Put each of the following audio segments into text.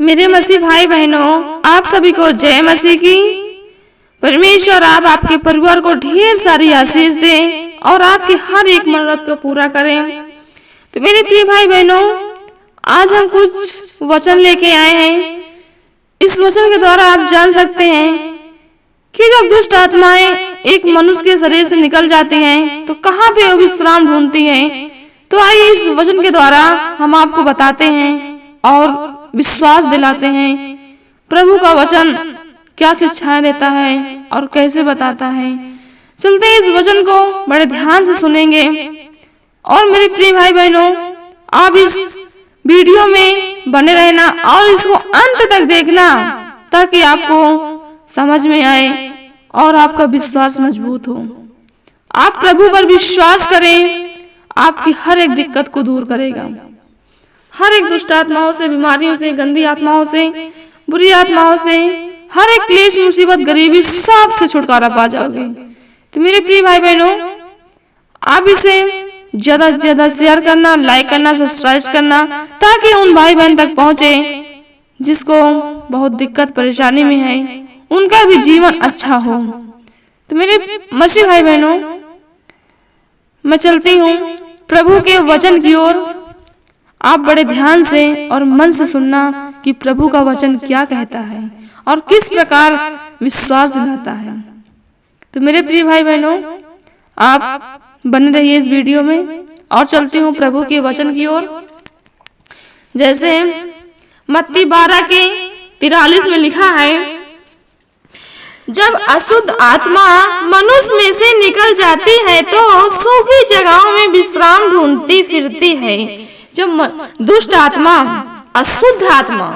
मेरे मसीह भाई बहनों, आप सभी को जय मसीह की। परमेश्वर आप आपके परिवार को ढेर सारी आशीष दें और आपकी हर एक मन्नत को पूरा करें। तो मेरे प्रिय भाई बहनों, आज हम कुछ वचन लेके आए हैं। इस वचन के द्वारा आप जान सकते हैं कि जब दुष्ट आत्माएं एक मनुष्य के शरीर से निकल जाती हैं तो कहाँ पे वो विश्राम ढूंढती हैं। तो आइए इस वचन के द्वारा हम आपको बताते हैं और विश्वास दिलाते हैं प्रभु का वचन क्या शिक्षाएं देता है और कैसे बताता है। चलते हैं, इस वचन को बड़े ध्यान से सुनेंगे। और मेरे प्रिय भाई बहनों, आप इस वीडियो में बने रहना और इसको अंत तक देखना ताकि आपको समझ में आए और आपका विश्वास मजबूत हो। आप प्रभु पर विश्वास करें, आपकी हर एक दिक्कत को दूर करेगा। हर एक दुष्ट आत्माओं से, बीमारियों से, गंदी आत्माओं से, बुरी आत्माओं से, हर एक क्लेश, मुसीबत, गरीबी, सब से छुटकारा पा जाओगे। तो मेरे प्रिय भाई बहनों, आप इसे ज्यादा से ज्यादा शेयर करना, लाइक करना, सब्सक्राइब करना ताकि उन भाई बहन तक पहुंचे जिसको बहुत दिक्कत परेशानी में है, उनका भी जीवन अच्छा हो। तो मेरे मसीह भाई बहनों, मैं चलती हूँ प्रभु के वचन की ओर। आप बड़े ध्यान से और मन से सुनना कि प्रभु का वचन क्या कहता है और किस प्रकार विश्वास दिलाता है। तो मेरे प्रिय भाई बहनों, आप बने रहिए इस वीडियो में और चलती हूँ प्रभु के वचन की ओर। जैसे मत्ती 12 के 43 में लिखा है, जब अशुद्ध आत्मा मनुष्य में से निकल जाती है तो सूखी जगहों में विश्राम ढूंढती फिरती है। जब दुष्ट आत्मा, अशुद्ध आत्मा,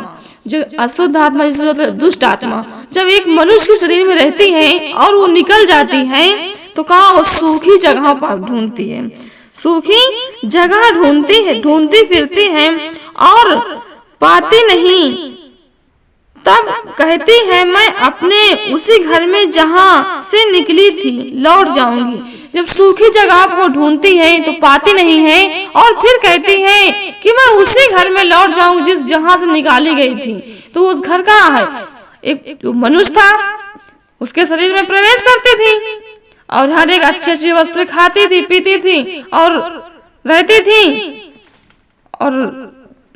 जो अशुद्ध आत्मा जिसे दुष्ट आत्मा जब एक मनुष्य के शरीर में रहती है और वो निकल जाती है तो कहाँ वो सूखी जगह पर ढूंढती है, सूखी जगह ढूंढती है, ढूंढती फिरती है और पाती नहीं। तब कहती है, मैं अपने उसी घर में जहाँ से निकली थी लौट जाऊंगी। जब सूखी जगह को ढूंढती है तो पाती नहीं है और फिर कहती है कि मैं उसी घर में लौट जाऊंगी जिस जहाँ से निकाली गई थी। तो उस घर कहाँ है? एक मनुष्य था, उसके शरीर में प्रवेश करती थी और हर एक अच्छी वस्त्र खाती थी, पीती थी और रहती थी और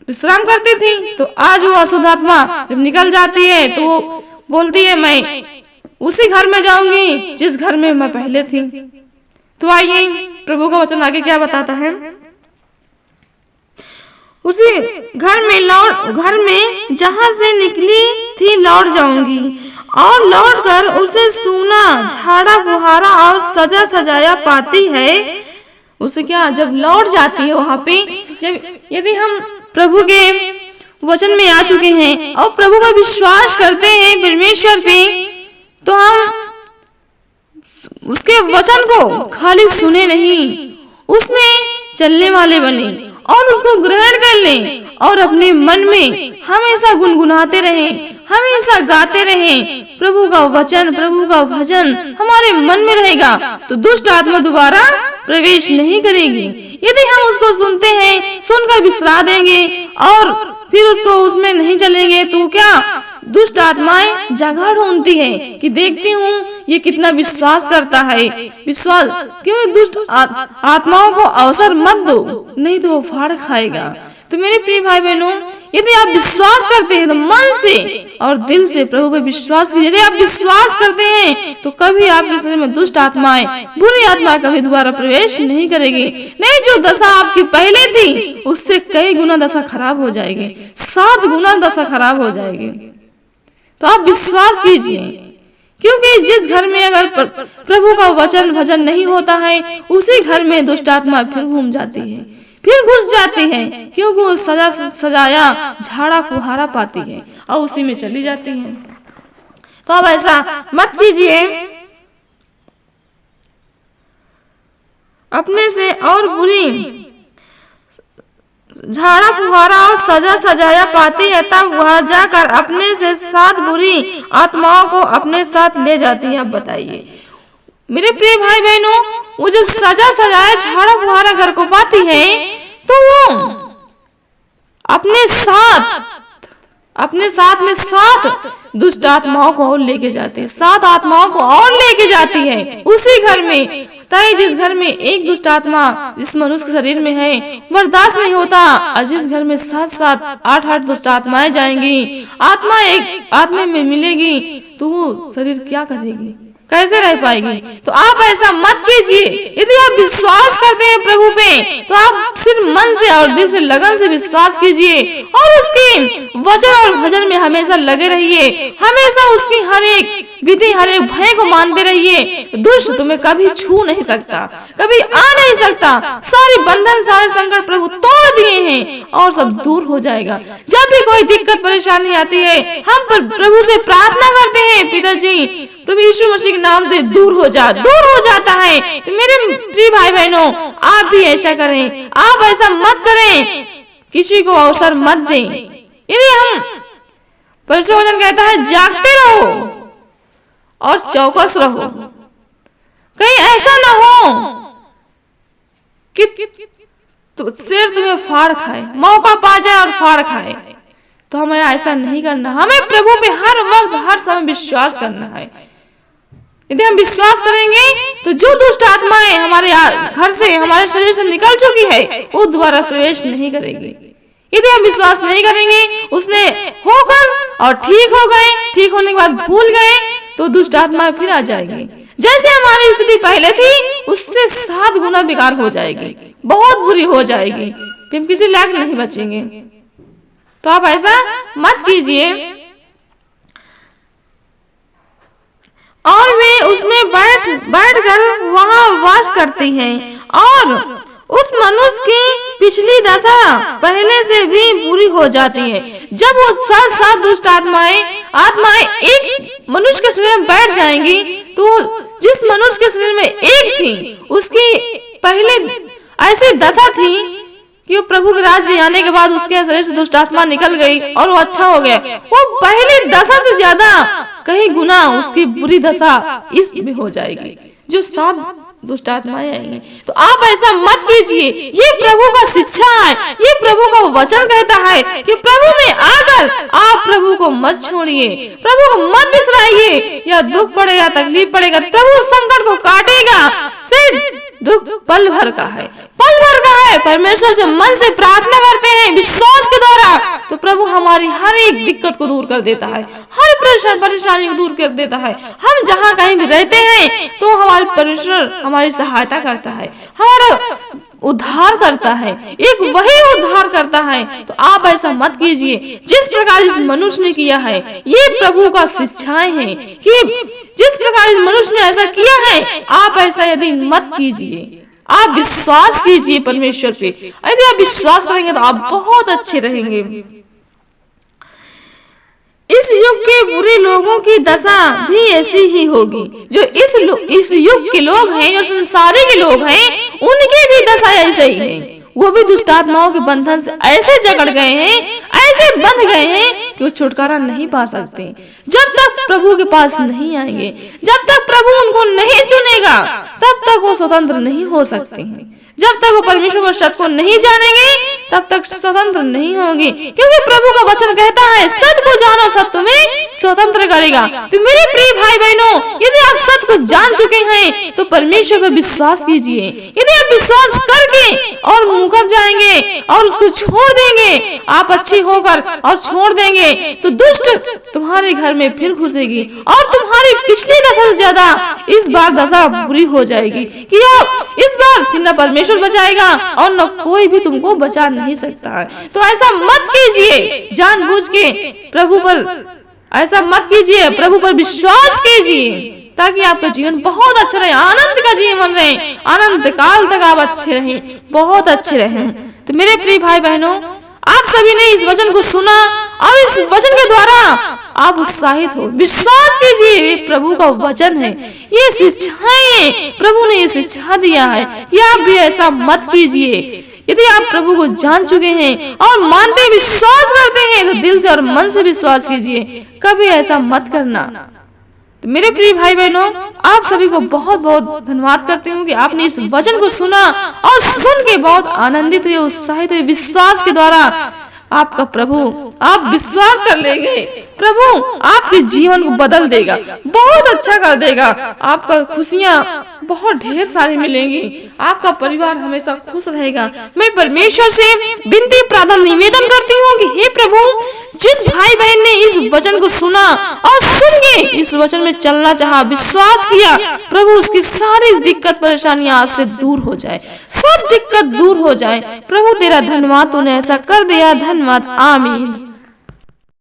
विश्राम करती थी। तो आज वो अशुद्ध आत्मा जब निकल जाती है तो वो बोलती है, मैं उसी घर में जाऊंगी जिस घर में मैं पहले थी। तो आइए प्रभु का वचन आगे क्या बताता है। उसी घर में जहां से निकली थी लौट जाऊंगी और लौट कर उसे सूना, झाड़ा फुहारा और सजा सजाया पाती है। उसे क्या, जब लौट जाती है वहां पे, जब यदि हम प्रभु के वचन में आ चुके हैं और प्रभु पर विश्वास करते हैं परमेश्वर पे, तो हम उसके वचन को खाली सुने नहीं, उसमें चलने वाले बने और उसको ग्रहण कर लें और अपने मन में हमेशा गुनगुनाते रहें, हमेशा गाते रहें। प्रभु का वचन, प्रभु का भजन हमारे मन में रहेगा तो दुष्ट आत्मा दोबारा प्रवेश नहीं करेगी। यदि हम उसको सुनते हैं, सुनकर विश्रा देंगे और फिर उसको उसमें नहीं चलेंगे तो क्या, दुष्ट आत्माएं जगह ढूंढती है कि देखती हूँ ये कितना विश्वास करता है। विश्वास क्यों? दुष्ट आत्माओं को अवसर मत दो, नहीं तो वो फाड़ खाएगा। तो मेरे प्रिय भाई बहनों, यदि आप विश्वास करते हैं तो मन से और दिल से प्रभु पे विश्वास कीजिए। यदि आप विश्वास करते हैं तो कभी आपके शरीर में दुष्ट आत्माएं, बुरी आत्मा कभी दोबारा प्रवेश नहीं करेगी। नहीं, जो दशा आपकी पहले थी उससे कई गुना दशा खराब हो जाएगी, 7 गुना दशा खराब हो जाएगी। तो आप विश्वास कीजिए, क्योंकि जिस घर में अगर प्रभु का वचन भजन नहीं होता है उसी घर में दुष्ट आत्मा फिर घूम जाती है, फिर घुस जाती है, क्योंकि वो सजा सजाया झाड़ा फुहारा पाती है और उसी में चली जाती है। तो अब ऐसा मत कीजिए। अपने से और बुरी झाड़ा फुहारा और सजा सजाया पाती है, तब वह जाकर अपने से 7 बुरी आत्माओं को अपने साथ ले जाती है। अब बताइए मेरे प्रिय भाई बहनों, वो जब सजा सजाया झाड़ा फुहारा घर को पाती है तो वो अपने साथ अपने साथ में 7 दुष्ट आत्माओं को और लेके जाते हैं, 7 आत्माओं को और लेके जाती है उसी घर में। ताकि जिस घर में एक दुष्ट आत्मा जिस मनुष्य के शरीर में है बर्दाश्त नहीं होता, और जिस घर में 7-7 8-8 दुष्ट आत्माएं जाएंगी, आत्मा एक आत्मा में मिलेगी, तो वो शरीर क्या करेगी, कैसे रह पाएगी। तो आप ऐसा मत कीजिए। यदि आप विश्वास करते हैं प्रभु पे, तो आप सिर्फ मन से और दिल से लगन से विश्वास कीजिए और उसके वचन और भजन में हमेशा लगे रहिए। हमेशा उसकी हर एक विधि, हर एक भय को मानते रहिए। दुष्ट तुम्हें कभी छू नहीं सकता, कभी आ नहीं सकता। सारे बंधन, सारे संकट प्रभु तोड़ दिए हैं और सब दूर हो जाएगा। जब भी कोई दिक्कत परेशानी आती है, हम प्रभु से प्रार्थना करते हैं, पिताजी प्रभु यीशु मसीह के नाम से दूर हो जाता है। तो मेरे प्रिय भाई बहनों, आप भी ऐसा करें। आप ऐसा मत करें, किसी को अवसर मत दें। यदि हम परमेश्वर वचन कहता है जागते रहो और चौकस रहो, कहीं ऐसा ना हो कि शेर तुम्हें फाड़ खाए, मौका पा जाए और फाड़ खाए। तो हमें ऐसा नहीं करना। हमें प्रभु पे हर वक्त हर समय विश्वास करना है। यदि हम विश्वास करेंगे तो जो दुष्ट आत्माएं हमारे घर से, हमारे शरीर से निकल चुकी है, वो दोबारा प्रवेश नहीं करेगी। यदि हम विश्वास नहीं करेंगे, उसमें होकर और ठीक हो गए, ठीक होने के बाद भूल गए, तो दुष्ट आत्माएं फिर आ जाएगी। जैसे हमारी स्थिति पहले थी, उससे 7 गुना बेकार हो जाएगी, बहुत बुरी हो जाएगी, फिर हम किसी लायक नहीं बचेंगे। तो आप ऐसा मत कीजिए। और वे उसमें बैठ कर वहाँ वास करती हैं, और उस मनुष्य की पिछली दशा पहले से भी बुरी हो जाती है। जब वो 7 दुष्ट आत्माएं एक मनुष्य के शरीर में बैठ जाएंगी, तो जिस मनुष्य के शरीर में एक थी, उसकी पहले ऐसी दशा थी कि वो प्रभु के राज में आने के बाद उसके शरीर से दुष्ट आत्मा निकल गई और वो अच्छा हो गया। वो पहली दशा से ज्यादा कहीं गुना उसकी बुरी दशा इस में हो जाएगी, जो 7 दुष्ट आत्माएं आएंगी। तो आप ऐसा मत कीजिए। ये प्रभु का शिक्षा है, ये प्रभु का वचन कहता है कि प्रभु में आकर आप प्रभु को मत छोड़िए, प्रभु को मत बिसराइए। या दुख पड़ेगा, तकलीफ पड़ेगा, प्रभु संकट को काटेगा। सिर्फ दुख पल भर का है, पल भर का है। परमेश्वर से मन से प्रार्थना करते हैं विश्वास के द्वारा, तो प्रभु हमारी हर एक दिक्कत को दूर कर देता है, हर परेशानी को दूर कर देता है। हम जहाँ कहीं भी रहते हैं, तो हमारे परमेश्वर हमारी सहायता करता है, हमारा उद्धार करता है, एक वही उद्धार करता है। तो आप ऐसा मत कीजिए जिस प्रकार इस मनुष्य ने किया है। ये प्रभु का शिक्षाएं हैं कि जिस प्रकार इस मनुष्य ने ऐसा किया है, आप ऐसा यदि मत कीजिए। आप विश्वास कीजिए परमेश्वर पे। यदि आप विश्वास करेंगे तो आप बहुत अच्छे रहेंगे। इस युग के बुरे लोगों की दशा भी ऐसी ही होगी। जो इस युग के लोग हैं, जो संसारी के लोग हैं, उनकी भी दशा ऐसे ही है। वो भी दुष्ट आत्माओं के बंधन से ऐसे जकड़ गए हैं, ऐसे बंध गए हैं कि वो छुटकारा नहीं पा सकते। जब तक प्रभु के पास नहीं आएंगे, जब तक प्रभु उनको नहीं चुनेगा, तब तक वो स्वतंत्र नहीं हो सकते हैं। जब तक वो परमेश्वर के शब्द को नहीं जानेंगे, तब तक स्वतंत्र नहीं होंगे। क्योंकि प्रभु का वचन कहता है, सत्य को जानो, सत्य तुम्हें स्वतंत्र करेगा। तो मेरे प्रिय भाई बहनों, यदि आप सत्य को जान चुके हैं, तो परमेश्वर पर विश्वास कीजिए। यदि आप विश्वास करके और मुकर जाएंगे और उसको छोड़ देंगे, आप अच्छी होकर और छोड़ देंगे, तो दुष्ट तुम्हारे घर में फिर घुसेगी और तुम्हारी पिछली दशा से ज्यादा इस बार दशा बुरी हो जाएगी कि आप इस बार फिर न परमेश्वर बचाएगा और न कोई भी तुमको बचा नहीं सकता है। तो ऐसा मत कीजिए, जानबूझ के प्रभु पर ऐसा मत कीजिए, प्रभु पर विश्वास कीजिए, ताकि आपका जीवन बहुत अच्छा रहे, आनंद का जीवन रहे, अनंत काल तक आप अच्छे रहें, बहुत अच्छे रहें। तो मेरे प्रिय भाई बहनों, आप सभी ने इस वचन को सुना और इस वचन के द्वारा आप उत्साहित हो। विश्वास कीजिए, ये प्रभु का वचन है, ये शिक्षाएं प्रभु ने ये शिक्षा दिया है कि आप भी ऐसा मत कीजिए। यदि आप प्रभु को जान चुके हैं और मानते विश्वास करते हैं, तो दिल से और मन से विश्वास कीजिए, कभी ऐसा मत करना। तो मेरे प्रिय भाई बहनों, आप सभी को बहुत बहुत धन्यवाद करती हूँ कि आपने इस वचन को सुना और सुन के बहुत आनंदित हुए, उत्साहित हुए, विश्वास के द्वारा आपका प्रभु आप विश्वास कर लेंगे, प्रभु आपके जीवन को बदल देगा, बहुत अच्छा कर देगा। आपका खुशियां बहुत ढेर सारी मिलेंगी, आपका परिवार हमेशा खुश रहेगा। मैं परमेश्वर से विनती प्रार्थना निवेदन करती हूँ कि हे प्रभु, जिस भाई बहन ने इस वचन को सुना और सुन के इस वचन में चलना चाहा, विश्वास किया, प्रभु उसकी सारी दिक्कत परेशानियां आज से दूर हो जाए, सब दिक्कत दूर हो जाए। प्रभु तेरा धन्यवाद, तूने ऐसा कर दिया, धन्यवाद, आमीन।